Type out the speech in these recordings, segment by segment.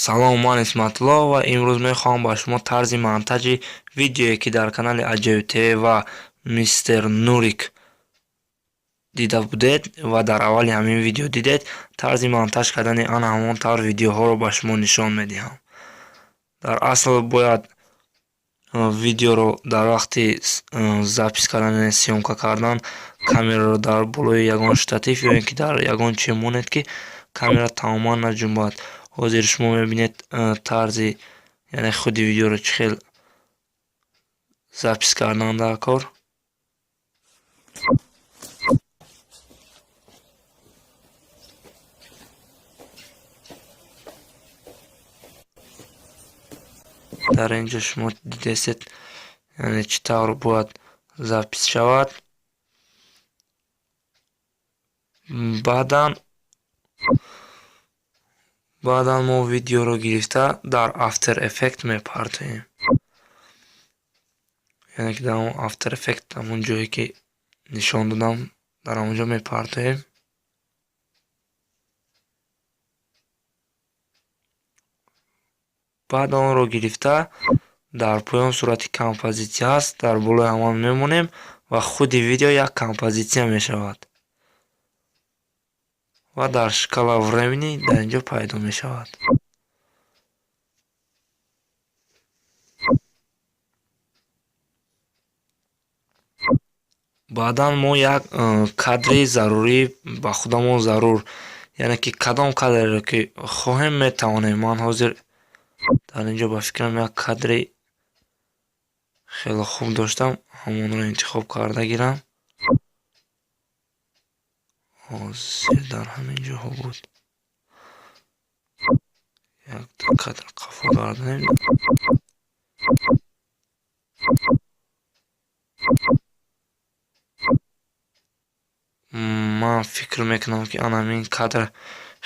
Салом, ман Исматулло ва имрӯз мехоҳам ба шумо тарзи монтажи видеое ки дар канали Аҷоиб ТВ ва Мистер Нурик дида будед ва дар аввали ҳамин видео дидед, тарзи монтаж кардани ана ҳамон тавр видеоҳоро ба шумо нишон медиҳам. Дар асл бояд видеоро дар вақти запис кардан, сёмка кардан камераро дар болои ягон штатив ё ин ки дар ягон чиз монед ки камера тамоман наҷунбад. ҳозир шумо мебинед тарзи яъне худи видеоро чӣ хел запис кардан дар кор. дар инҷо шумо дидестед яъне чӣ тавр бояд запис шавад. баъдан мо видеоро гирифта дар After Effects мепартоем. яъне ки дар After Effects ҳамон ҷое ки нишон додам дар ҳамонҷо мепартоем. баъд онро гирифта дар поён сурати композитсия ҳаст, дар болои ҳамон мемонем ва худи видео як композитсия мешавад ва дар шкала времени дар инҷо пайдо мешавад. баъдан мо як кадри зарурӣ ба худамон зарур, яъне ки кадом кадреро ки хоҳем метавонем. ман ҳозир дар инҷо ба фикрам як кадри хеле хуб доштам, ҳамонро интихоб карда гирам. ҳозир дар ҳамин ҷоҳо буд. якта кадр қафо гардонем. ман фикр мекунам ки ана ҳамин кадр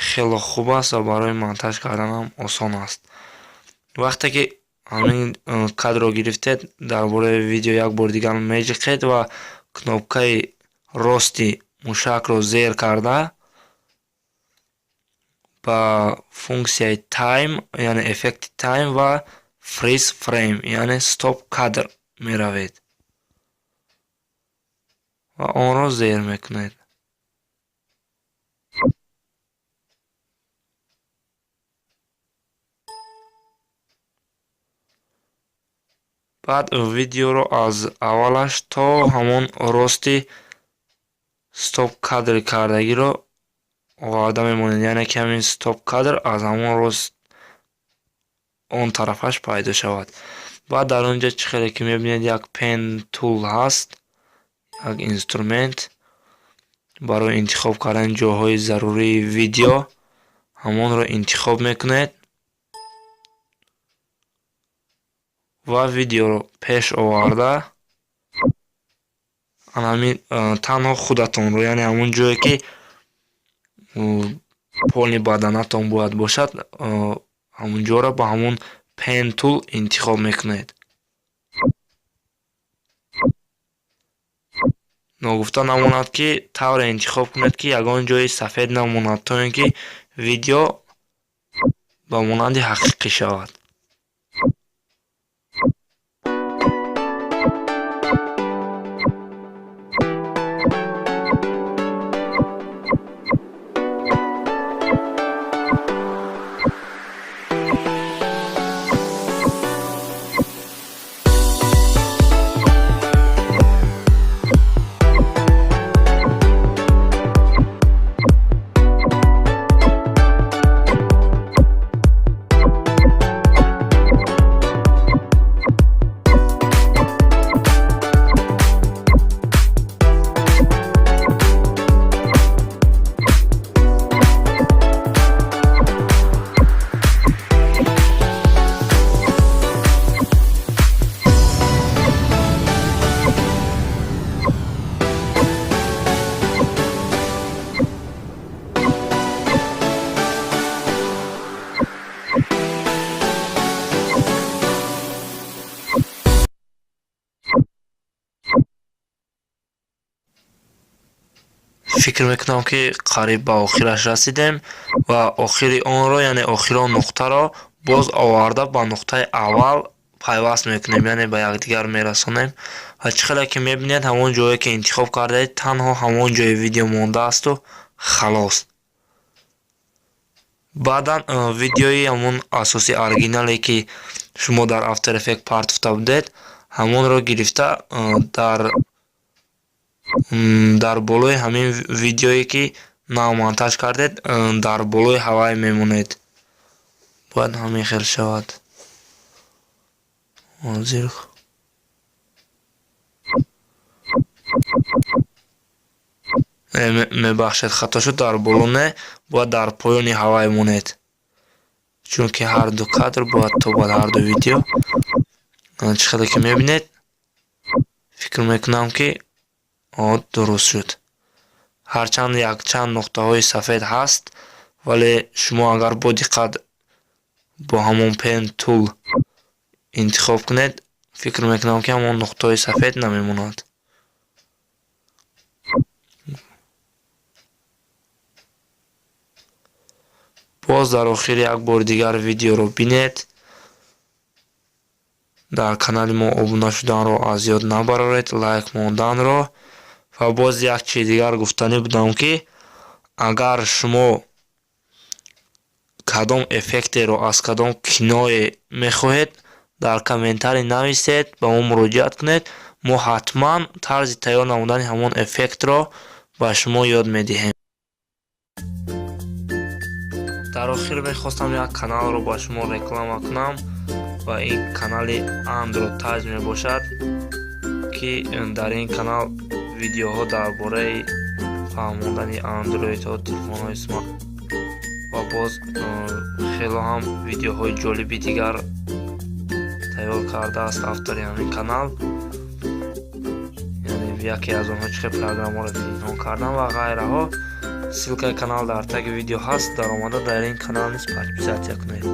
хеле хуб аст ва барои монтаж карданам осон аст. вақте ки ҳамин кадрро гирифтед, дар бораи видео як бор дигар меҷиқед ва кнопкаи рости мушакро зер карда ба функсияи time, яъне эффекти time ва freeze frame, яъне стоп кадр меравед ва онро зер мекунед. баъд видеоро аз аввалаш то ҳамон рости стоп кадри кардагиро оварда мемонед, яъне ки ҳамин стоп кадр аз ҳамон рост он тарафаш пайдо шавад. баъд дар онҷо чӣ хеле ки мебинед як pen tool ҳаст, як инструмент барои интихоб кардани ҷоҳои зарурии видео. ҳамонро интихоб мекунед ва видеоро пеш оварда танҳо худатонро, яъне ҳамон ҷое ки поли баданатон бояд бошад, ҳамон ҷоро ба ҳамон pen tool интихоб мекунед. ногуфта намонад ки тавре интихоб кунед ки ягон ҷои сафед намонад, то ин ки видео ба монанди ҳақиқӣ шавад. фикр мекунам ки қариб ба охираш расидем ва охири онро, яъне охири он нуқтаро боз оварда ба нуқтаи аввал пайваст мекунем, яъне ба якдигар мерасонем. ва чӣ хеле ки мебинед ҳамон ҷое ки интихоб кардаед танҳо ҳамон ҷои видео мондаасту халос. баъдан видеои ҳамон асоси оригинале ки шумо дар After Effects партофта будед, ҳамонро гирифта дар болои ҳамин видеое ки нав монтаж кардед, дар болои ҳавай мемонед. бояд ҳамин хел шавад. ҳозир мебахшед, хато шуд, дар боло не, бояд дар поёни ҳавай монед, чунки ҳарду кадр бояд тобад, ҳарду видео. чӣ хеле ки мебинед, фикр мекунам ки дуруст шуд. ҳарчанд якчанд нуқтаҳои сафед ҳаст, вале шумо агар бо диққат бо ҳамон пен тул интихоб кунед, фикр мекунам ки ҳамон нуқтаҳои сафед намемонад. боз дар охир як бор дигар видеоро бинед. дар канали мо обуна шуданро аз ёд набароред, лайк монданро. ва боз як чизи дигар гуфтанӣ будам ки агар шумо кадом эффектеро аз кадом киное мехоҳед, дар комментарӣ нависед, ба мо муроҷиат кунед. мо ҳатман тарзи тайёр намудани ҳамон эффектро ба шумо ёд медиҳем. дар охир мехостам як каналро ба шумо реклама кунам ва ин канали Android Taj мебошад ки дар ин канал видеоҳо дар бораи фаҳмондани андроидҳо, телефонҳои смарт ва боз хело ҳам видеоҳои ҷолиби дигар тайёр кардааст автори ҳамин канал. яъне яке аз онҳо чӣ хел программаро пинҳон кардан ва ғайраҳо. ссилкаи канал дар таги видео ҳаст, даромада дар ин канал низ подписатсия кунед.